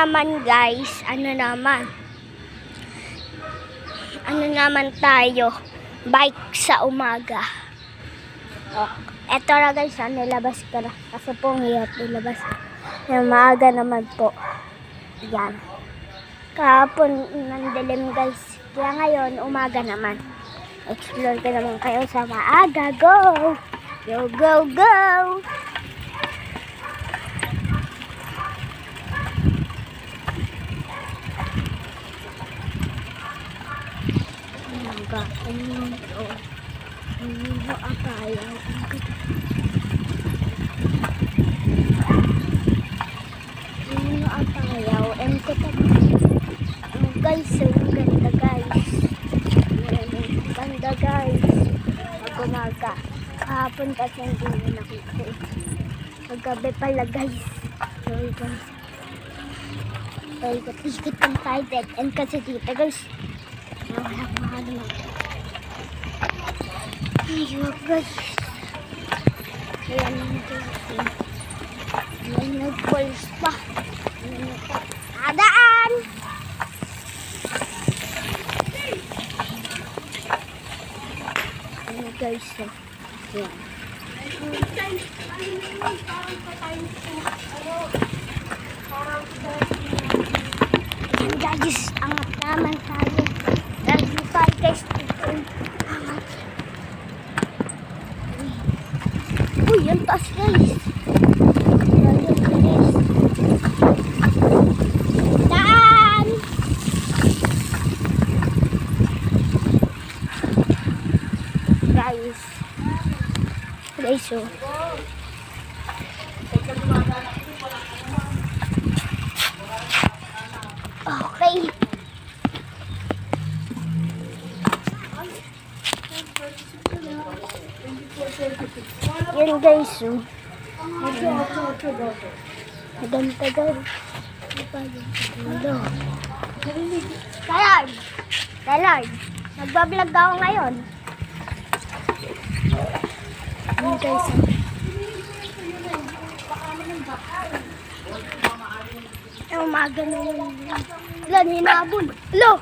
naman guys, ano naman tayo, bike sa umaga. Eto na guys, nilabas ko na. Kasi po ang hirap nilabas. Maaga naman po. Yan. Kahapon nandilim guys. Kaya ngayon, umaga naman. Explore ko naman kayo sa maaga. Go! Go, go, go! Guys, ang ganda guys. Ganda guys. Mag-umaga. Kahapon kasi hindi na nakita. Paggabi pala guys. Sorry guys. Ikot ang tayo dead end kasi dito guys. Walang mahal naman. Ayun guys. Ayan guys. May nag-balls pa. Adaan! Ayan guys. Ayan. Ayan guys. Angat naman tayo. Lagi tayo guys. Angat. Uy, ang taas guys. Ayan guys. Daan! Guys. Guys, oh. Okay. Yan guys, oh. Maganda guys. Kailan? Nagbablog ako ngayon. Yan guys, oh. Umaga na yun. Ilan hinabol? Lo!